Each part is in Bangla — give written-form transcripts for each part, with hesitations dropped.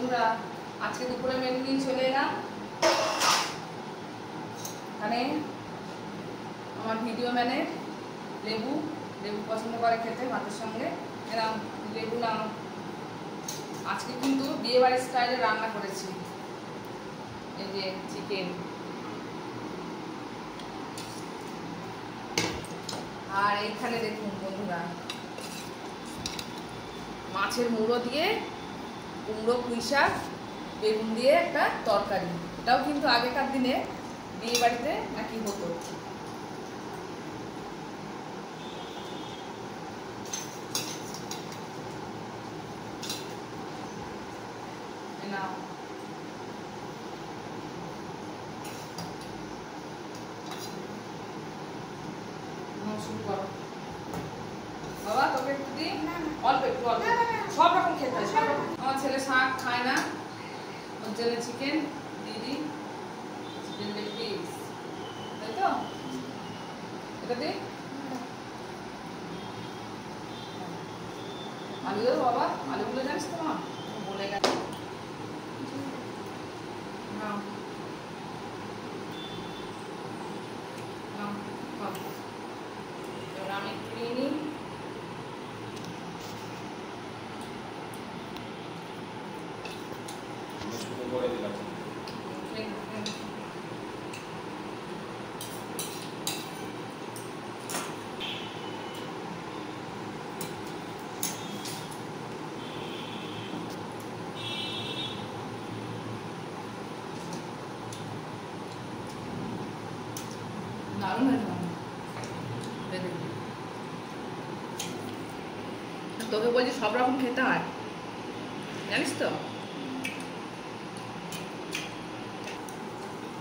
বন্ধুরা আজকে দুপুরে মেনু নিয়ে চলে এলাম। এখানে আমার ভিডিও ম্যানের লেবু পছন্দ করে খেতে ভাতের সঙ্গে। এরকম লেবু নাও। আজকে কিন্তু বিয়ে বাড়ির স্টাইলে রান্না করেছি। এই যে চিকেন, আর এইখানে দেখুন বন্ধুরা মাছের মুড়ো দিয়ে কুমড়ো, পুঁই শাক, বেগুন দিয়ে একটা তরকারি। এটাও কিন্তু আগেকার দিনে বিয়ে বাড়িতে নাকি হতো। শুরু করো বাবা, তোকে একটু দিই, অল্প একটু অল্প, সব রকম খেতে হয় সব রকম। আমার ছেলে শাক খায় না, ওর জন্য চিকেন দিয়ে দিই, চিকেন লেগ পিস, তাই তো? এটা দিই, আলু দেবো বাবা, আলুগুলো জানিস তো মা বলে গেছে। এবার আমি একটু নিয়ে নিই। দারুণ হয়েছে। তোকে বলছি সব রকম খেতে হয়, জানিস তো?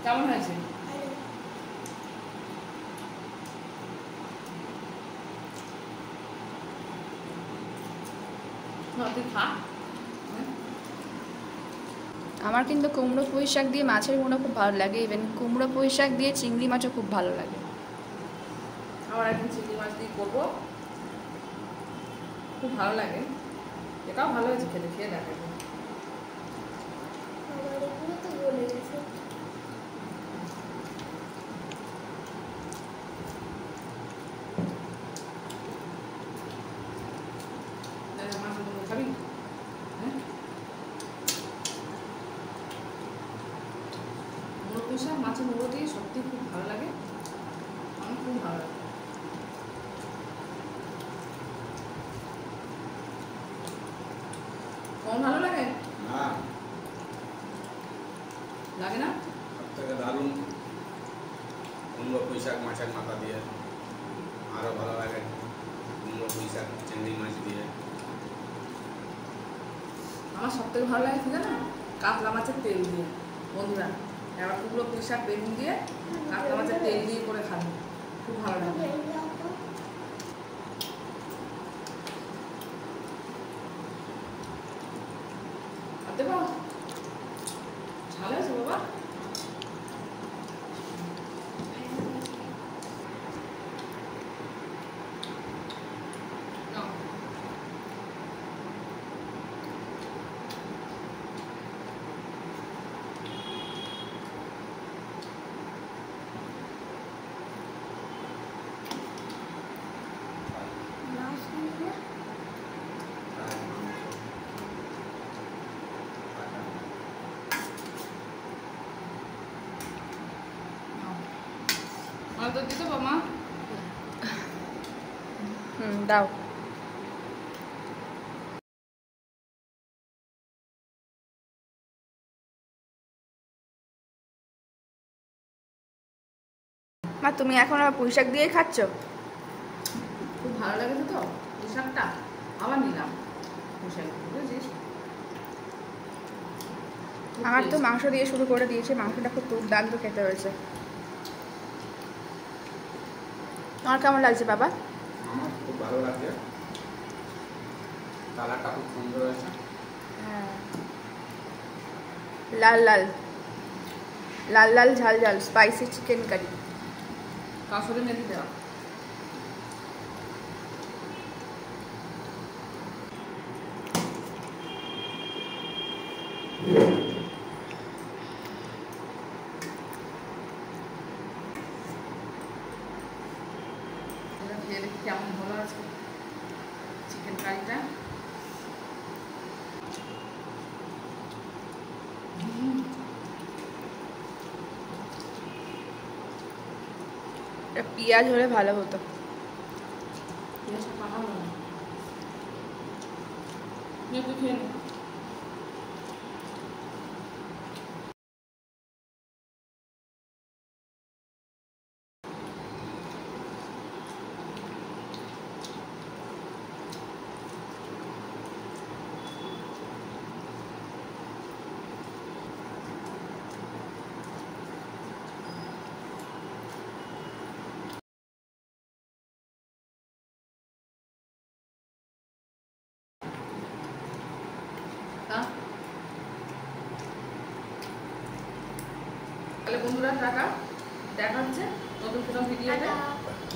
কেমন হয়েছে? তুই খা। আমার কিন্তু কুমড়ো পুঁই শাক দিয়ে মাছের মুড়ো খুব ভালো লাগে, ইভেন কুমড়ো পুঁই শাক দিয়ে চিংড়ি মাছও খুব ভালো লাগে। আমার এখন চিংড়ি মাছ দিয়ে করবো, খুব ভালো লাগে। এটাও ভালো হয়েছে খেতে, খেয়ে দেখে। খাবি? হ্যাঁ, মুড়ো পুঁই শাক মাছের মুড়ো দিয়ে সত্যি খুব ভালো লাগে, আমার খুব ভালো লাগে। কম ভালো লাগে না, লাগে না? সবথেকে দারুণ কুমড়ো পুঁই শাক মাছের মাথা দিয়ে, আরও ভালো লাগে কুমড়ো পুঁই শাক চিংড়ি মাছ দিয়ে। আমার সবথেকে ভালো লাগে কি জানো? কাতলা মাছের তেল দিয়ে। বন্ধুরা এবার কুমড়ো পুঁই শাক বেগুন দিয়ে কাতলা মাছের তেল দিয়ে করে খাবে, খুব ভালো লাগে। দেখো ঝাল আছে বাবা। তো দিতে বাবা। দাও। মা তুমি এখন পুঁই শাক দিয়েই খাচ্ছ? খুব ভালো লাগেছে তো পুঁই শাকটা, আবার নিলাম পুঁই শাক, বুঝেছিস? আমার তো মাংস দিয়ে শুরু করে দিয়েছে, মাংসটা খুব দুর্দান্ত খেতে হয়েছে। তোমার কেমন লাগছে বাবা? আমার খুব ভালো লাগছে, কালারটা খুব সুন্দর হয়েছে। হ্যাঁ, লাল লাল লাল লাল ঝাল ঝাল স্পাইসি চিকেন কারি। কাসুরি মেথি দেওয়া। কেমন হলো আজকে চিকেন কারিটা। পেঁয়াজ হলে ভালো হতো। পেঁয়াজটা পাকা হলো না, একটু খেয়ে নে। তাহলে বন্ধুরা টাকা দেখা হচ্ছে নতুন কোনো ভিডিওতে।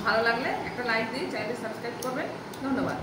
ভালো লাগলে একটা লাইক দিয়ে চ্যানেলটি সাবস্ক্রাইব করবেন। ধন্যবাদ।